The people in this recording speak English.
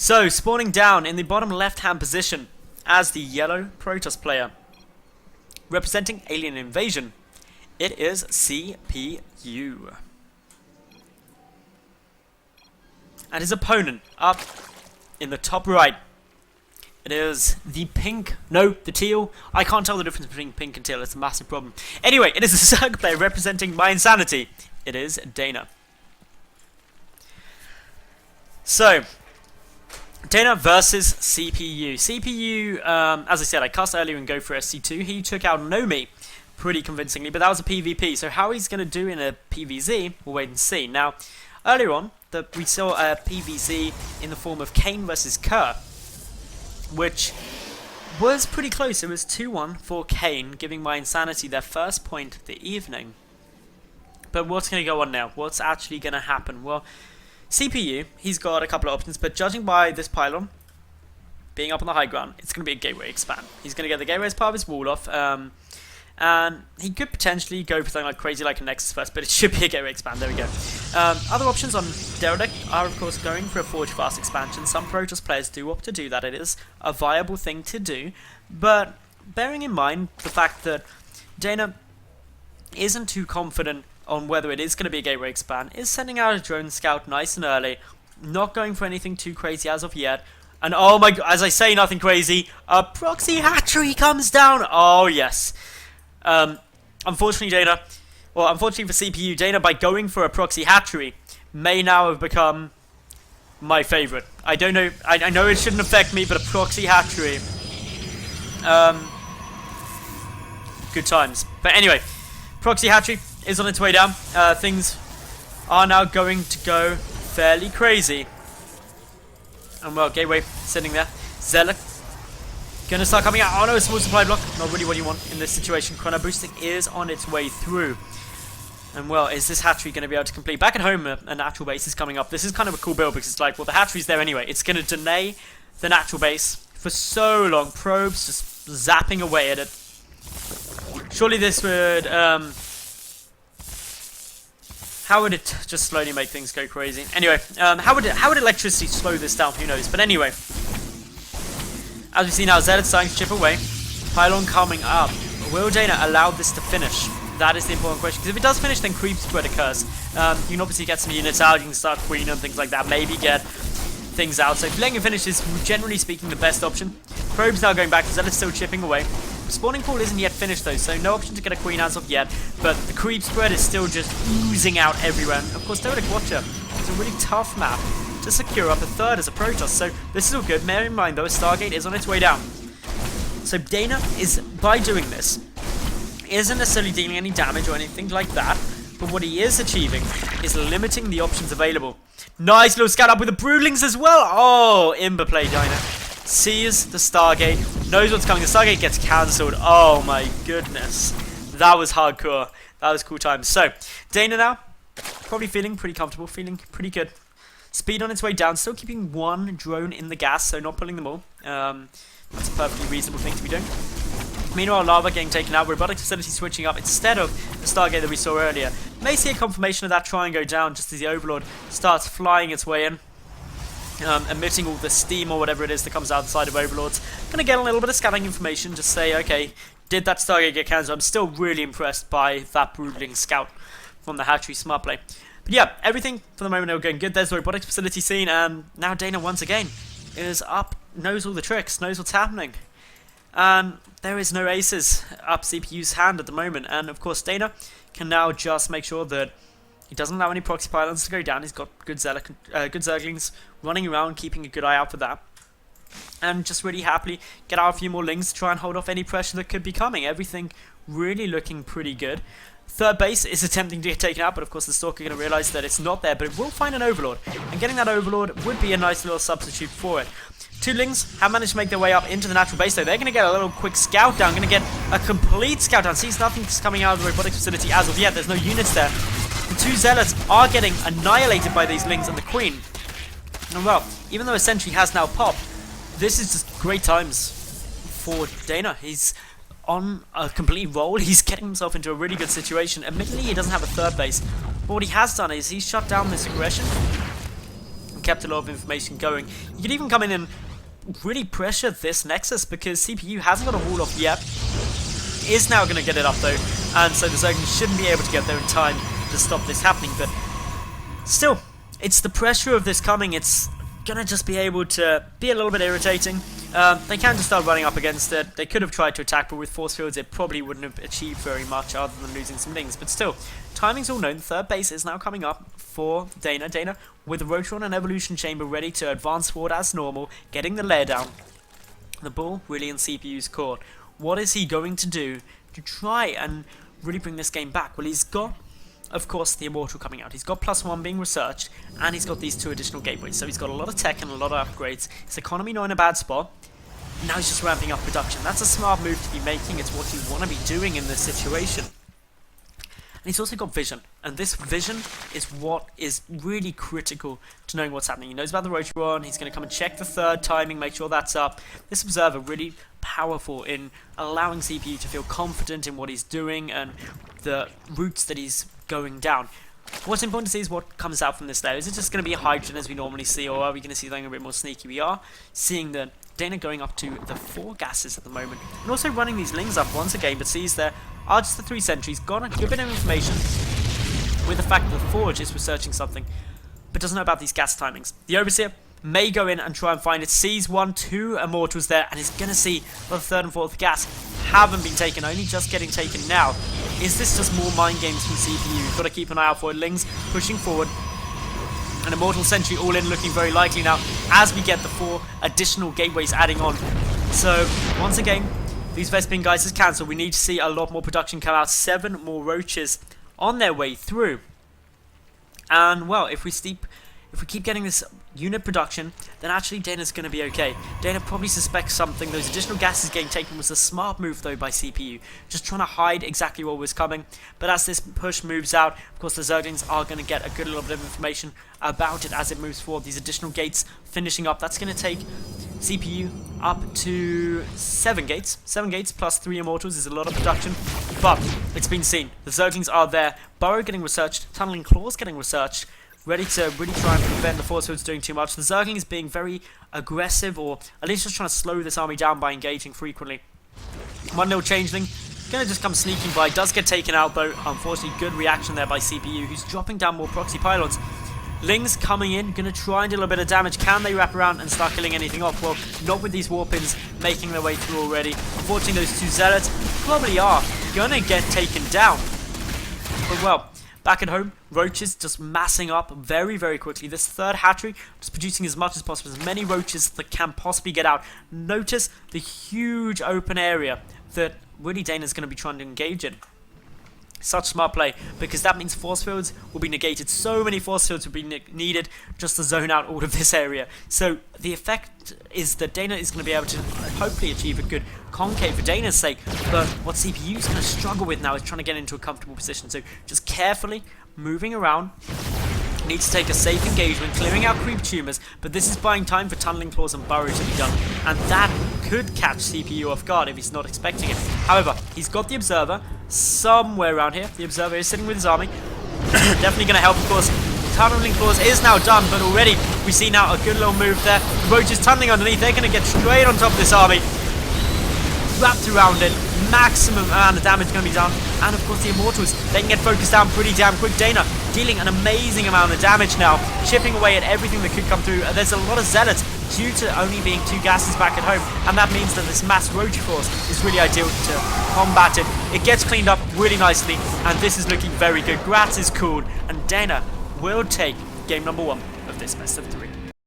So, spawning down in the bottom left-hand position as the yellow Protoss player, representing Alien Invasion, it is CPU. And his opponent, up in the top right, it is the pink, no, the teal. I can't tell the difference between pink and teal, it's a massive problem. Anyway, it is a Zerg player representing my insanity. It is DaNa. So, DaNa versus CPU. CPU, as I said, I cast earlier in Go for SC2. He took out Nomi pretty convincingly, but that was a PvP. So how he's going to do in a PvZ, we'll wait and see. Now, earlier on, we saw a PvZ in the form of Kane versus Kerr, which was pretty close. It was 2-1 for Kane, giving my insanity their first point of the evening. But what's going to go on now? What's actually going to happen? Well, CPU, he's got a couple of options, but judging by this pylon being up on the high ground, it's going to be a gateway expand. He's going to get the gateway as part of his wall off, and he could potentially go for something like crazy like a Nexus first, but it should be a gateway expand. There we go. Other options on Derelict are, of course, going for a Forge Fast expansion. Some Protoss players do opt to do that. It is a viable thing to do, but bearing in mind the fact that DaNa isn't too confident on whether it is going to be a gateway expand, is sending out a drone scout nice and early, not going for anything too crazy as of yet, and oh my god, as I say nothing crazy, a proxy hatchery comes down. Oh yes. Unfortunately DaNa, well, unfortunately for CPU, DaNa, by going for a proxy hatchery, may now have become my favourite. I don't know, I know it shouldn't affect me, but a proxy hatchery, good times. But anyway, proxy hatchery is on its way down. Things are now going to go fairly crazy. And well, gateway sitting there. Zealot gonna start coming out. Oh no, a small supply block. Not really what you want in this situation. Chrono boosting is on its way through. And well, is this hatchery going to be able to complete? Back at home, a natural base is coming up. This is kind of a cool build because it's like, well, the hatchery's there anyway. It's going to deny the natural base for so long. Probes just zapping away at it. Surely this would, how would it just slowly make things go crazy? Anyway, how would electricity slow this down? Who knows? But anyway, as we see now, Zealot's starting to chip away. Pylon coming up. Will DaNa allow this to finish? That is the important question. Because if it does finish, then creep spread occurs. You can obviously get some units out. You can start queen and things like that. Maybe get things out. So letting it finish is, generally speaking, the best option. Probe's now going back. Zealot's still chipping away. Spawning pool isn't yet finished though, so no option to get a queen as of yet, but the creep spread is still just oozing out everywhere. And of course, Derelict Watcher is a really tough map to secure up a third as a Protoss, so this is all good. Bear in mind though, a Stargate is on its way down. So DaNa is, by doing this, isn't necessarily dealing any damage or anything like that, but what he is achieving is limiting the options available. Nice little scout up with the Broodlings as well. Oh, Imber play DaNa. Sees the Stargate, knows what's coming. The Stargate gets cancelled. Oh my goodness. That was hardcore. That was cool times. So, DaNa now, probably feeling pretty comfortable, feeling pretty good. Speed on its way down, still keeping one drone in the gas, so not pulling them all. That's a perfectly reasonable thing to be doing. Meanwhile, Lava getting taken out, Robotic Facility switching up instead of the Stargate that we saw earlier. May see a confirmation of that try and go down just as the Overlord starts flying its way in. Emitting all the steam or whatever it is that comes outside of Overlords. Gonna get a little bit of scouting information, just say, okay, did that Stargate get cancelled? I'm still really impressed by that Broodling Scout from the hatchery smart play. But yeah, everything for the moment are going good. There's the Robotics Facility scene, and now DaNa once again is up, knows all the tricks, knows what's happening. And there is no aces up CPU's hand at the moment, and of course DaNa can now just make sure that he doesn't allow any proxy pylons to go down. He's got good Zerglings running around, keeping a good eye out for that. And just really happily get out a few more Lings to try and hold off any pressure that could be coming. Everything really looking pretty good. Third base is attempting to get taken out, but of course the Stalker going to realise that it's not there, but it will find an Overlord. And getting that Overlord would be a nice little substitute for it. Two Lings have managed to make their way up into the natural base, though. They're going to get a little quick scout down, going to get a complete scout down. Sees nothing's coming out of the Robotics Facility as of yet. There's no units there. The two Zealots are getting annihilated by these Lings and the Queen. And well, even though a sentry has now popped, this is just great times for DaNa. He's on a complete roll. He's getting himself into a really good situation. Admittedly, he doesn't have a third base, but what he has done is he's shut down this aggression and kept a lot of information going. You could even come in and really pressure this Nexus, because CPU hasn't got a wall off yet. Is now going to get it up though, and so the Zerglings shouldn't be able to get there in time to stop this happening, but still, it's the pressure of this coming. It's gonna just be able to be a little bit irritating. They can just start running up against it. They could have tried to attack, but with force fields it probably wouldn't have achieved very much other than losing some lings. But still, timing's all known. Third base is now coming up for DaNa. DaNa with a Rotron and Evolution Chamber ready to advance forward as normal, getting the lair down. The ball really in CPU's court. What is he going to do to try and really bring this game back? Well, he's got, of course, the Immortal coming out. He's got +1 being researched, and he's got these 2 additional gateways. So he's got a lot of tech and a lot of upgrades. His economy not in a bad spot. Now he's just ramping up production. That's a smart move to be making. It's what you want to be doing in this situation. And he's also got vision, and this vision is what is really critical to knowing what's happening. He knows about the Rotron. He's going to come and check the third timing, make sure that's up. This Observer really powerful in allowing CPU to feel confident in what he's doing and the routes that he's going down. What's important to see is what comes out from this layer. Is it just going to be a Hydrogen as we normally see, or are we going to see something a bit more sneaky? We are seeing that DaNa going up to the 4 gases at the moment, and also running these lings up once again, but sees there are just the 3 sentries. Got a good bit of information with the fact that the Forge is researching something, but doesn't know about these gas timings. The Overseer may go in and try and find it, sees 1, 2 Immortals there, and is going to see the 3rd and 4th gas haven't been taken, only just getting taken now. Is this just more mind games from CPU? You've got to keep an eye out for it. Lings pushing forward. An Immortal Sentry all in, looking very likely now as we get the 4 additional gateways adding on. So, once again, these Vespene guys is cancelled. We need to see a lot more production come out. 7 more Roaches on their way through. And, well, if we keep getting this unit production, then actually DaNa's going to be okay. DaNa probably suspects something. Those additional gases getting taken was a smart move though by CPU, just trying to hide exactly what was coming. But as this push moves out, of course the Zerglings are going to get a good little bit of information about it as it moves forward. These additional gates finishing up, that's going to take CPU up to 7 gates. 7 gates plus 3 Immortals is a lot of production, but it's been seen. The Zerglings are there. Burrow getting researched, Tunneling Claws getting researched, ready to really try and prevent the force fields doing too much. The Zerglings being very aggressive, or at least just trying to slow this army down by engaging frequently. 1 little Changeling, gonna just come sneaking by, does get taken out though. Unfortunately, good reaction there by CPU, who's dropping down more proxy pylons. Lings coming in, gonna try and do a little bit of damage. Can they wrap around and start killing anything off? Well, not with these Warpins making their way through already. Unfortunately, those 2 Zealots probably are gonna get taken down. But well, back at home, Roaches just massing up very, very quickly. This 3rd hatchery just producing as much as possible, as many Roaches that can possibly get out. Notice the huge open area that really DaNa's going to be trying to engage in. Such smart play, because that means force fields will be negated. So many force fields will be needed just to zone out all of this area. So the effect is that DaNa is going to be able to hopefully achieve a good concave for DaNa's sake. But what CPU is going to struggle with now is trying to get into a comfortable position. So just carefully moving around. Need to take a safe engagement, clearing out creep tumors, but this is buying time for Tunneling Claws and Burrow to be done, and that could catch CPU off guard if he's not expecting it. However, he's got the Observer somewhere around here. The Observer is sitting with his army. Definitely going to help, of course. Tunneling Claws is now done, but already we see now a good little move there. Roach is tunneling underneath. They're going to get straight on top of this army. Wrapped around it. Maximum amount of damage going to be done. And of course the Immortals, they can get focused down pretty damn quick. DaNa dealing an amazing amount of damage now, chipping away at everything that could come through. There's a lot of Zealots due to only being 2 gases back at home, and that means that this mass Roach force is really ideal to combat it. It gets cleaned up really nicely, and this is looking very good. Gratz is cool, and DaNa will take game number 1 of this best of 3.